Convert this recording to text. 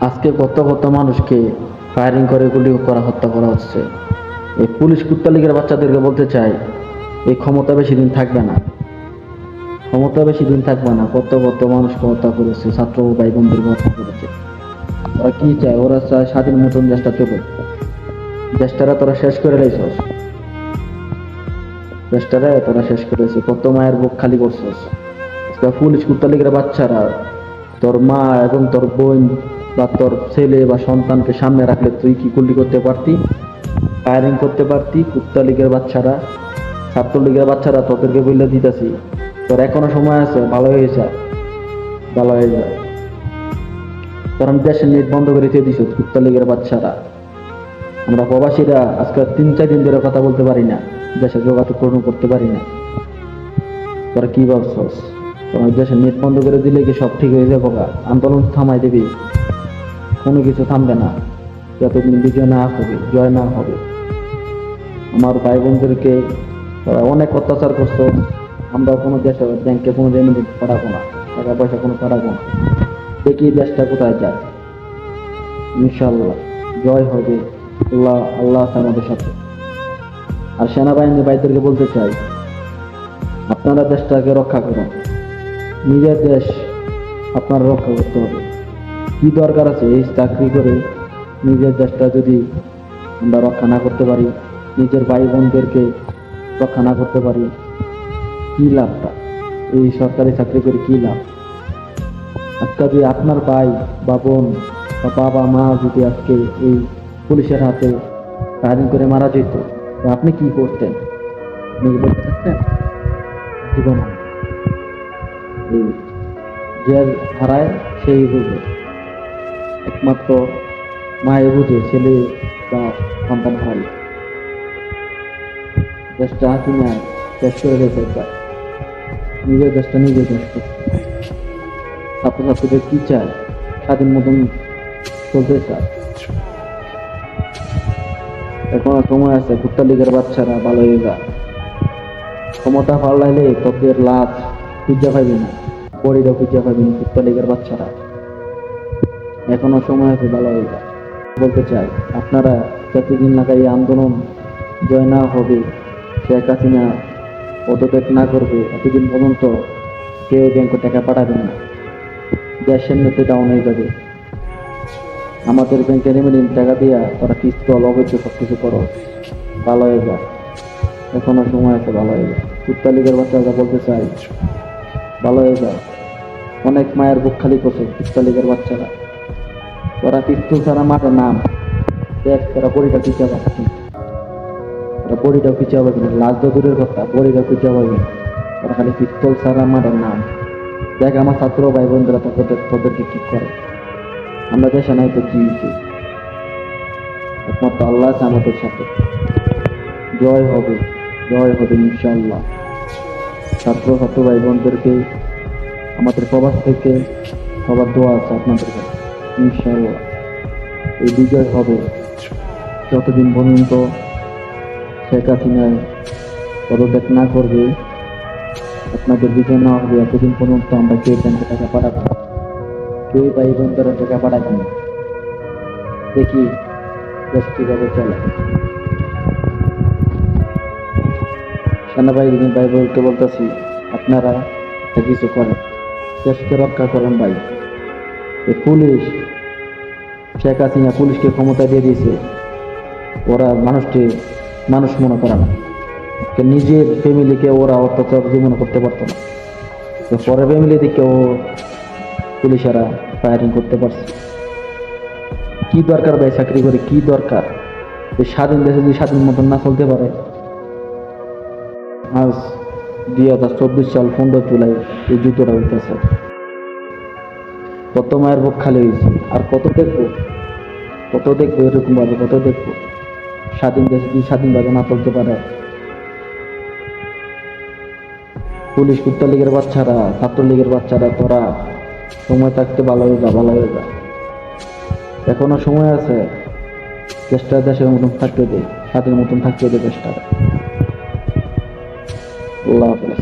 আজকে কত কত মানুষকে ফায়ারিং করে গুলি করা হত্যা করা হচ্ছে। এই পুলিশ কুত্তা লীগের বাচ্চাদেরকে বলতে চাই, এই ক্ষমতা বেশি দিন থাকবে না, ক্ষমতা বেশি দিন থাকবে না। কত কত মানুষকে হত্যা করেছে, ছাত্র ভাই বোনদেরকে হত্যা করেছে। ওরা কি চায়? ওরা চায় স্বাধীন মতন দেশটা চলুক। দেশটারা তোরা শেষ করে লাইছস, দেশটারে তোরা শেষ করেছে। কত মায়ের বুক খালি করছস। আজকে পুলিশ কুত্তা লীগের বাচ্চারা তোর মা এবং তোর বোন বা তোর ছেলে বা সন্তানকে সামনে রাখলে তুই কি গুলি করতে পারতি, ফায়ারিং করতে পারতি? কুত্তা লীগের বাচ্চারা, ছাত্র লীগের বাচ্চারা তোদেরকে বললে দিতেছি, তোর এখনো সময় আছে, ভালো হয়ে যা, ভালো হয়ে যা। কারণ দেশের নেট বন্ধ করে দিয়ে দিস কুত্তা লীগের বাচ্চারা। আমরা প্রবাসীরা আজকে 3-4 দিন ধরে কথা বলতে পারি না, দেশে যোগাযোগ পূর্ণ করতে পারি না। তোরা কি ভাবছস তোমার দেশের নেট বন্ধ করে দিলে কি সব ঠিক হয়ে যাবে? আন্দোলন থামাই দিবি? কোনো কিছু থামবে না যতদিন বিজয় না হবে, জয় না হবে। আমার ভাই বোনদেরকে অনেক অত্যাচার করছো। আমরা কোনো দেশে ব্যাংকে কোনো রেমিটেন্স পাঠাবো না, টাকা পয়সা কোনো পাঠাবো না। দেখি দেশটা কোথায় যায়। ইনশাল্লাহ জয় হবে। আল্লাহ আল্লাহ আছে আমাদের সাথে। আর সেনাবাহিনী ভাইদেরকে বলতে চাই, আপনারা দেশটাকে রক্ষা করুন। নিজের দেশ আপনারা রক্ষা করতে হবে। কি দরকার আছে এই চাকরি করে নিজের দেশটা যদি আমরা রক্ষা না করতে পারি, নিজের ভাই বোনদেরকে রক্ষা না করতে পারি, কি লাভটা? এই সরকারি চাকরি করে কি লাভ? আজকে যদি আপনার ভাই বা বোন বা বাবা মা যদি আজকে এই পুলিশের হাতে ফায়ারিং করে মারা যেত, তো আপনি কি করতেন? আপনি কি বলতে চাচ্ছেন? জীবন এই যে হারায় সেই বুঝে, একমাত্র মায়ে বুঝে ছেলে বা সন্তান হারালে। দেশটা হাসিনা শেষ করে গেছে একবার, নিজের দেশটা নিজে শেষ করছে। ছাত্রছাত্রীদের কি চায়? স্বাধীন মতন চলতে চায়। এখনো সময় আছে, কুত্তা লীগের বাচ্চারা ভালো হয়ে যা। ক্ষমতা পাল্টাইলে তোদের লাশ খুঁজে পাইবি না, বড়িটা খুঁজে পাইবি না। কুত্তা লীগের বাচ্চারা এখনো সময় আছে, ভালো হয়ে যা। বলতে চাই, আপনারা যতদিন লাগাই আন্দোলন জয় না হবে, শেখ হাসিনা পদত্যাগ না করবে, এতদিন পর্যন্ত কেউ ব্যাংকে টাকা পাঠাবেন না। দেশের নীতি ডাউন হয়ে যাবে। আমাদের ব্যাংকে রেমিটেন্স টাকা দিয়া তারা পিস্তল অবৈধ সবকিছু করো, ভালো হয়ে যা। এখনো সময় আছে, ভালো হয়ে যা। কুত্তা লীগের বাচ্চারা বলতে চাই, ভালো হয়ে যা। অনেক মায়ের বুক খালি করছে কুত্তা লীগের বাচ্চারা। ওরা পিস্তল ছাড়া মাঠে নাম দেখ, তারা বড়িটা পিছিয়ে পাচ্ছে, ওরা বড়িটাও পিছিয়ে পাবে না। লাশ দূরের কথা, বড়িটাও পিছিয়ে পাবে না। ওরা খালি পিস্তল ছাড়া মাঠের নাম দেখ। আমার ছাত্র ভাই বোনরা তোদেরকে ঠিক করে। আমরা দেশে নাই তো কি হয়েছে? একমাত্র আল্লাহ আছে আমাদের সাথে। জয় হবে, জয় হবে ইনশাল্লাহ। ছাত্র ছাত্র ভাই বোনদেরকে আমাদের প্রবাস থেকে সবার দোয়া আছে আপনাদের কাছে। ইনশাল্লাহ এই বিজয় হবে। যতদিন পর্যন্ত শেখ হাসিনায় পদত্যাগ না করবে, আপনাদের বিজয় না হবে, এতদিন পর্যন্ত আমরা কেউ ব্যাংকে টাকা পাঠাবো না, কেউ ভাই বোনদের টাকা পাঠাবেন না। দেখি দেশ কিভাবে চলে। সেনাবাহিনী ভাই বলতে বলতেছি, আপনারা একটা কিছু করেন, দেশকে রক্ষা করেন ভাই। এই পুলিশ, শেখ হাসিনা পুলিশকে ক্ষমতা দিয়ে দিয়েছে, ওরা মানুষকে মানুষ মনে করে না। নিজের ফ্যামিলিকে ওরা অত্যাচার জীবন করতে পারতো না, তো পরের ফ্যামিলি দিকেও পুলিশেরা ফায়ারিং করতে পারছে। কি দরকার ভাই চাকরি করে? কি দরকার? এই স্বাধীন দেশে যদি স্বাধীন মতন না চলতে পারে। আজ 2024 সাল 15 জুলাই এই যুদ্ধটা হইতেছে। কত মায়ের বুক খালি হয়েছে, আর কত দেখবো, কত দেখবো এরকম ভাবে, কত দেখবো? স্বাধীন দেশে যদি স্বাধীনভাবে না চলতে পারে। পুলিশ কুত্তা লীগের বাচ্চারা, ছাত্র লীগের বাচ্চারা, তোরা সময় থাকতে ভালো হয়ে যা, ভালো হয়ে যা। এখনো সময় আছে, দেশটা দেশের মতন থাকতে দে, স্বাধীন মতন থাকতে দে দেশটা। আল্লাহ হাফেজ।